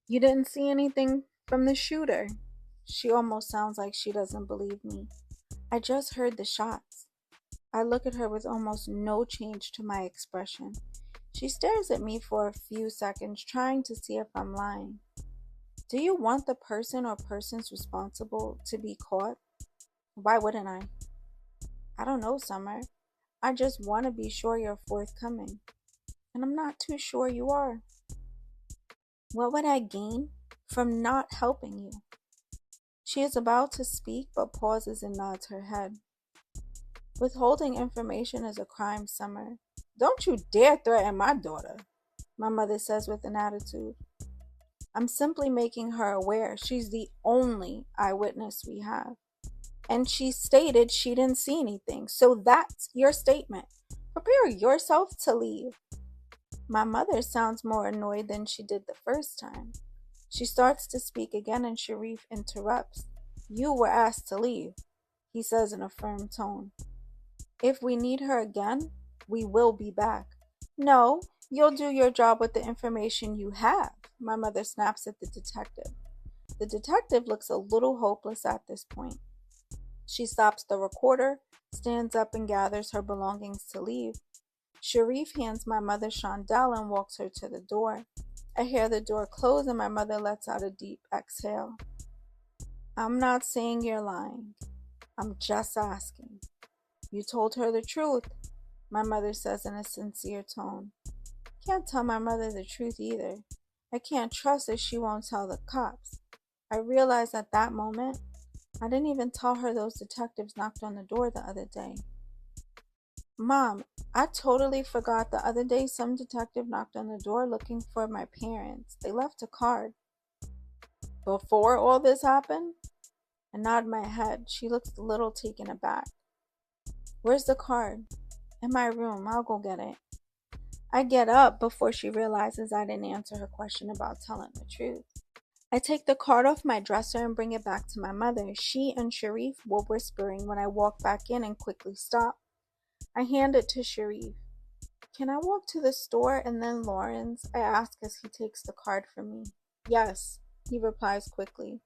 You didn't see anything from the shooter? She almost sounds like she doesn't believe me. I just heard the shots. I look at her with almost no change to my expression. She stares at me for a few seconds, trying to see if I'm lying. Do you want the person or persons responsible to be caught? Why wouldn't I? I don't know, Summer. I just want to be sure you're forthcoming. And I'm not too sure you are. What would I gain from not helping you? She is about to speak, but pauses and nods her head. Withholding information is a crime, Summer. Don't you dare threaten my daughter, my mother says with an attitude. I'm simply making her aware she's the only eyewitness we have. And she stated she didn't see anything. So that's your statement. Prepare yourself to leave. My mother sounds more annoyed than she did the first time. She starts to speak again and Sharif interrupts. You were asked to leave, he says in a firm tone. If we need her again, we will be back. No, you'll do your job with the information you have, my mother snaps at the detective. The detective looks a little hopeless at this point. She stops the recorder, stands up and gathers her belongings to leave. Sharif hands my mother Chandelle and walks her to the door. I hear the door close and my mother lets out a deep exhale. I'm not saying you're lying. I'm just asking. You told her the truth, my mother says in a sincere tone. Can't tell my mother the truth either. I can't trust that she won't tell the cops. I realized at that moment I didn't even tell her those detectives knocked on the door the other day. Mom, I totally forgot the other day some detective knocked on the door looking for my parents. They left a card. Before all this happened? I nod my head. She looks a little taken aback. Where's the card? In my room. I'll go get it. I get up before she realizes I didn't answer her question about telling the truth. I take the card off my dresser and bring it back to my mother. She and Sharif were whispering when I walk back in and quickly stop. I hand it to Sharif. Can I walk to the store and then Lawrence? I ask as he takes the card from me. Yes, he replies quickly.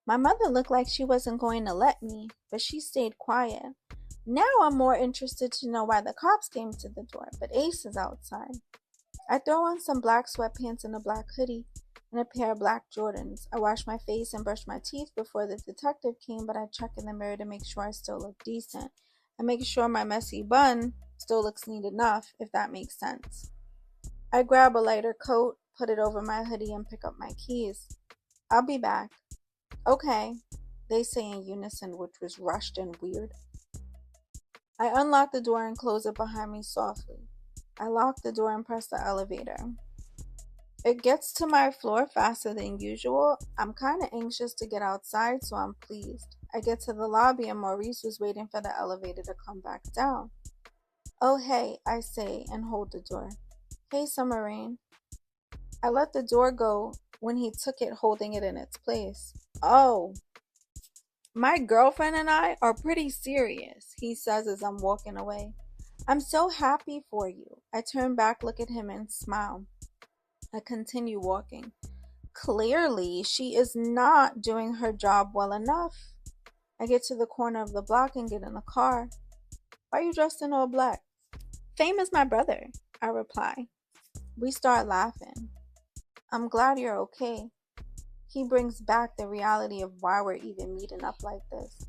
My mother looked like she wasn't going to let me, but she stayed quiet. Now I'm more interested to know why the cops came to the door, but Ace is outside. I throw on some black sweatpants and a black hoodie and a pair of black Jordans. I wash my face and brush my teeth before the detective came, but I check in the mirror to make sure I still look decent. I make sure my messy bun still looks neat enough, if that makes sense. I grab a lighter coat, put it over my hoodie, and pick up my keys. I'll be back. Okay, they say in unison, which was rushed and weird. I unlock the door and close it behind me softly. I lock the door and press the elevator. It gets to my floor faster than usual. I'm kind of anxious to get outside, so I'm pleased. I get to the lobby and Maurice was waiting for the elevator to come back down. Oh, hey, I say and hold the door. Hey, Summer Rain. I let the door go when he took it, holding it in its place. Oh, my girlfriend and I are pretty serious, he says as I'm walking away. I'm so happy for you. I turn back, look at him, and smile. I continue walking. Clearly, she is not doing her job well enough. I get to the corner of the block and get in the car. Why are you dressed in all black? Fame is my brother, I reply. We start laughing. I'm glad you're okay. He brings back the reality of why we're even meeting up like this.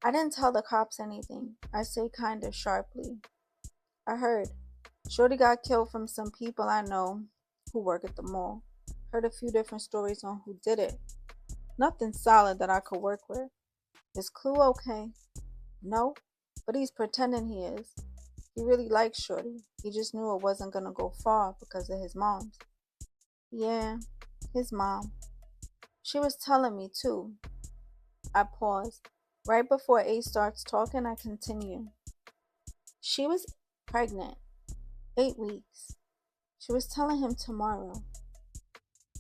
I didn't tell the cops anything. I say kinda sharply. I heard. Shorty got killed from some people I know who work at the mall. Heard a few different stories on who did it. Nothing solid that I could work with. Is Clue okay? No, but he's pretending he is. He really likes Shorty. He just knew it wasn't gonna go far because of his mom's. Yeah, his mom. She was telling me too. I pause. Right before Ace starts talking, I continue. She was pregnant. 8 weeks. She was telling him tomorrow.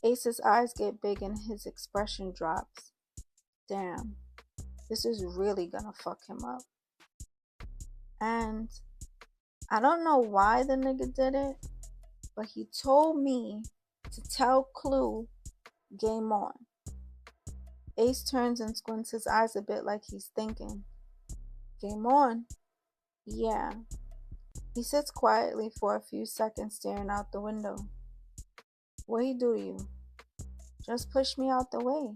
Ace's eyes get big and his expression drops. Damn, this is really gonna fuck him up. And I don't know why the nigga did it, but he told me to tell Clue Game on. Ace turns and squints his eyes a bit like he's thinking. Game on? Yeah. He sits quietly for a few seconds staring out the window. What he do to you? Just push me out the way.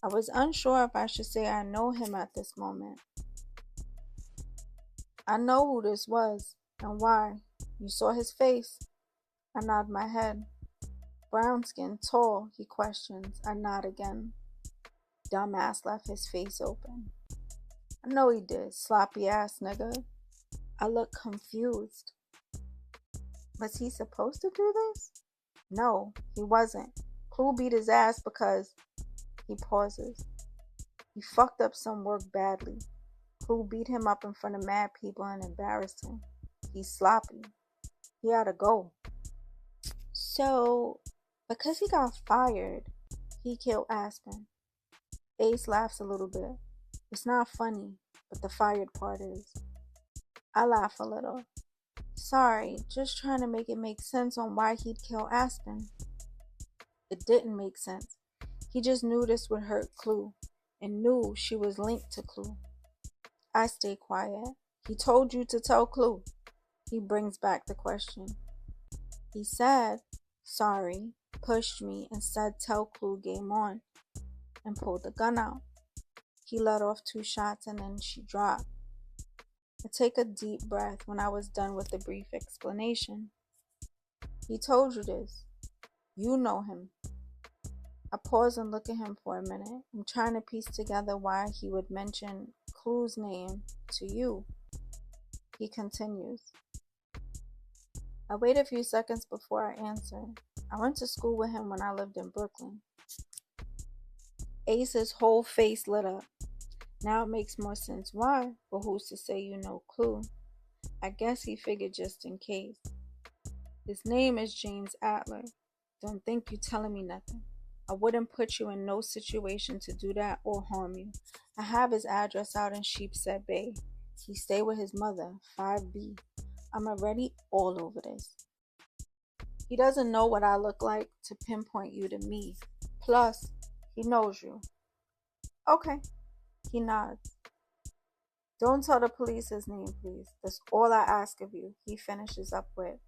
I was unsure if I should say I know him at this moment. I know who this was and why. You saw his face? I nod my head. Brown skin, tall, he questions. I nod again. Dumbass left his face open. I know he did, sloppy ass nigga. I look confused. Was he supposed to do this? No, he wasn't. Clue beat his ass because... He pauses. He fucked up some work badly. Clue beat him up in front of mad people and embarrassed him. He's sloppy. He had to go. So, because he got fired, he killed Aspen. Ace laughs a little bit. It's not funny, but the fired part is. I laugh a little. Sorry, just trying to make it make sense on why he'd kill Aspen. It didn't make sense. He just knew this would hurt Clue, and knew she was linked to Clue. I stay quiet. He told you to tell Clue. He brings back the question. He said, sorry, pushed me, and said tell Clue game on, and pulled the gun out. He let off 2 shots and then she dropped. I take a deep breath when I was done with the brief explanation. He told you this. You know him. I pause and look at him for a minute. I'm trying to piece together why he would mention Clue's name to you. He continues. I wait a few seconds before I answer. I went to school with him when I lived in Brooklyn. Ace's whole face lit up. Now it makes more sense why, but who's to say you know Clue? I guess he figured just in case. His name is James Adler. Don't think you telling me nothing. I wouldn't put you in no situation to do that or harm you. I have his address out in Sheepshead Bay. He stay with his mother, 5B. I'm already all over this. He doesn't know what I look like to pinpoint you to me. Plus, he knows you. Okay. He nods. Don't tell the police his name, please. That's all I ask of you, he finishes up with.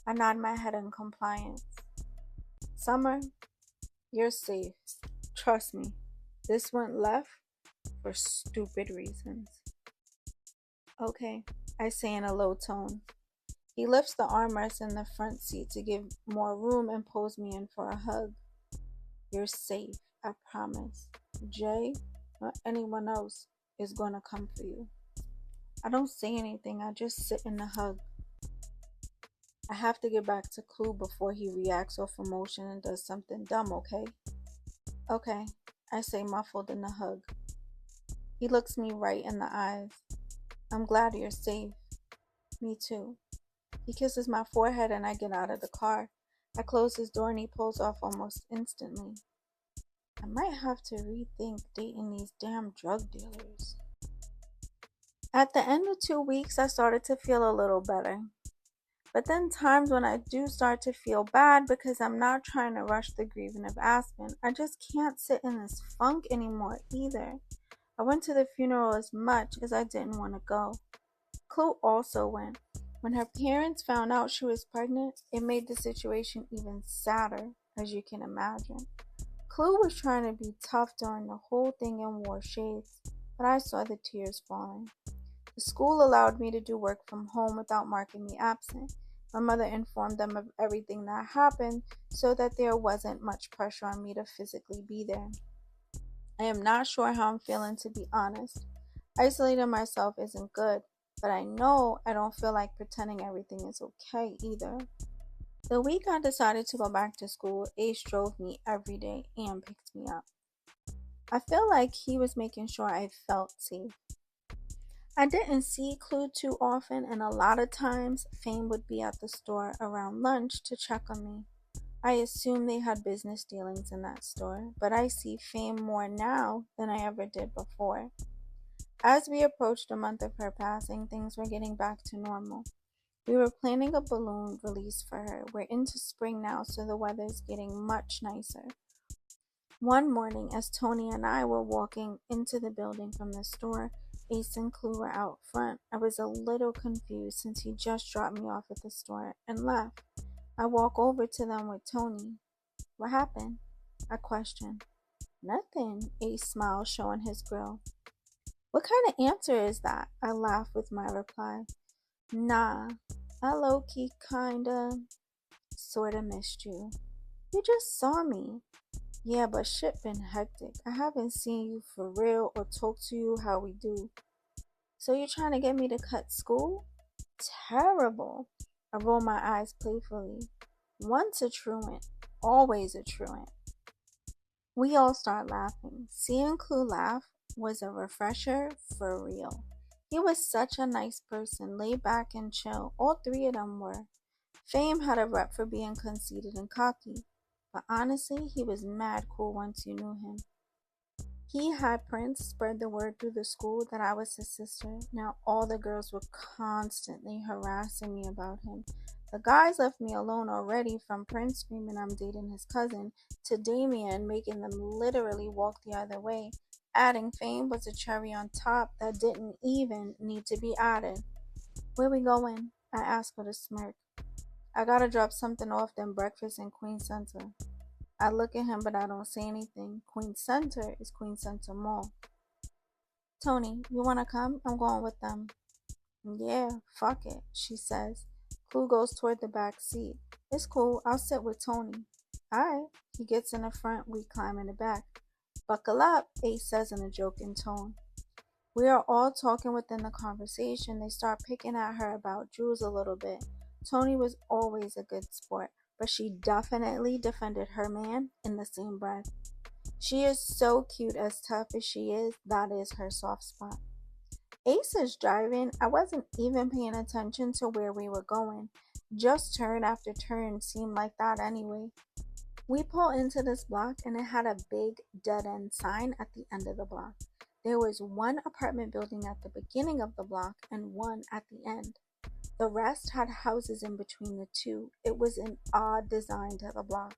I nod my head in compliance. Summer, you're safe. Trust me. This went left for stupid reasons. Okay, I say in a low tone. He lifts the armrest in the front seat to give more room and pulls me in for a hug. You're safe, I promise. Jay or anyone else is gonna come for you. I don't say anything, I just sit in the hug. I have to get back to Clue before he reacts off emotion and does something dumb, okay? Okay, I say muffled in the hug. He looks me right in the eyes. I'm glad you're safe. Me too. He kisses my forehead and I get out of the car. I close his door and he pulls off almost instantly. I might have to rethink dating these damn drug dealers. At the end of 2 weeks, I started to feel a little better. But then times when I do start to feel bad because I'm not trying to rush the grieving of Aspen, I just can't sit in this funk anymore either. I went to the funeral as much as I didn't want to go. Clue also went. When her parents found out she was pregnant, it made the situation even sadder, as you can imagine. Clue was trying to be tough during the whole thing and wore shades, but I saw the tears falling. The school allowed me to do work from home without marking me absent. My mother informed them of everything that happened so that there wasn't much pressure on me to physically be there. I am not sure how I'm feeling, to be honest. Isolating myself isn't good, but I know I don't feel like pretending everything is okay either. The week I decided to go back to school, Ace drove me every day and picked me up. I feel like he was making sure I felt safe. I didn't see Clue too often, and a lot of times Fame would be at the store around lunch to check on me. I assume they had business dealings in that store, but I see Fame more now than I ever did before. As we approached a month of her passing, things were getting back to normal. We were planning a balloon release for her. We're into spring now, so the weather's getting much nicer. One morning, as Tony and I were walking into the building from the store, Ace and Clue were out front. I was a little confused since he just dropped me off at the store and left. I walk over to them with Tony. What happened? I questioned. Nothing, Ace smiled, showing his grill. What kind of answer is that? I laughed with my reply. Nah, I low-key sorta missed you. You just saw me. Yeah, but shit been hectic. I haven't seen you for real or talked to you how we do. So you trying to get me to cut school? Terrible. I roll my eyes playfully. Once a truant, always a truant. We all start laughing. Seeing Clue laugh was a refresher for real. He was such a nice person, laid back and chill. All three of them were. Fame had a rep for being conceited and cocky, but honestly, he was mad cool once you knew him. He had Prince spread the word through the school that I was his sister. Now all the girls were constantly harassing me about him. The guys left me alone already, from Prince screaming I'm dating his cousin to Damien making them literally walk the other way. Adding Fame was a cherry on top that didn't even need to be added. Where we going? I asked with a smirk. I gotta drop something off them breakfast in Queen Center. I look at him, but I don't say anything. Queen Center is Queen Center Mall. Tony, you wanna come? I'm going with them. Yeah, fuck it, she says. Clue goes toward the back seat. It's cool, I'll sit with Tony. Alright. He gets in the front, we climb in the back. Buckle up, Ace says in a joking tone. We are all talking within the conversation. They start picking at her about Jules a little bit. Tony was always a good sport, but she definitely defended her man in the same breath. She is so cute, as tough as she is, that is her soft spot. Ace is driving. I wasn't even paying attention to where we were going. Just turn after turn seemed like that anyway. We pull into this block and it had a big dead end sign at the end of the block. There was one apartment building at the beginning of the block and one at the end. The rest had houses in between the two. It was an odd design to the block.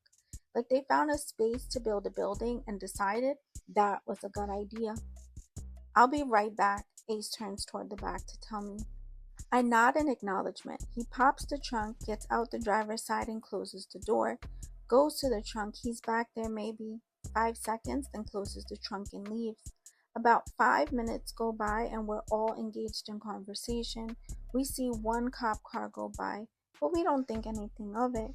Like they found a space to build a building and decided that was a good idea. I'll be right back. Ace turns toward the back to tell me. I nod in acknowledgement. He pops the trunk, gets out the driver's side and closes the door. Goes to the trunk. He's back there maybe 5 seconds, then closes the trunk and leaves. About 5 minutes go by and we're all engaged in conversation. We see one cop car go by, but we don't think anything of it.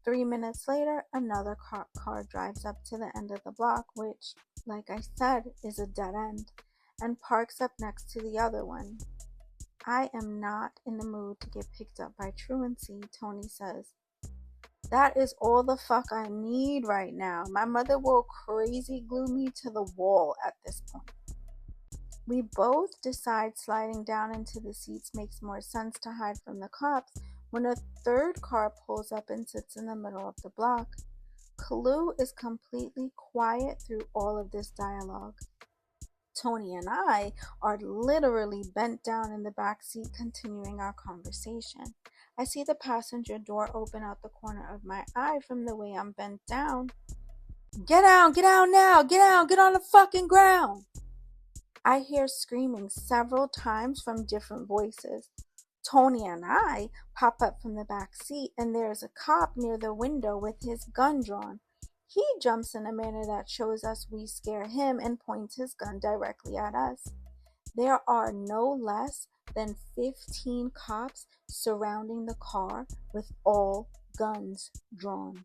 3 minutes later, another cop car drives up to the end of the block, which, like I said, is a dead end, and parks up next to the other one. I am not in the mood to get picked up by truancy, Tony says. That is all the fuck I need right now. My mother will crazy glue me to the wall at this point. We both decide sliding down into the seats makes more sense to hide from the cops when a third car pulls up and sits in the middle of the block. Clue is completely quiet through all of this dialogue. Tony and I are literally bent down in the back seat continuing our conversation. I see the passenger door open out the corner of my eye from the way I'm bent down. Get down now, get on the fucking ground. I hear screaming several times from different voices. Tony and I pop up from the back seat and there's a cop near the window with his gun drawn. He jumps in a manner that shows us we scare him and points his gun directly at us. There are no less than 15 cops surrounding the car with all guns drawn.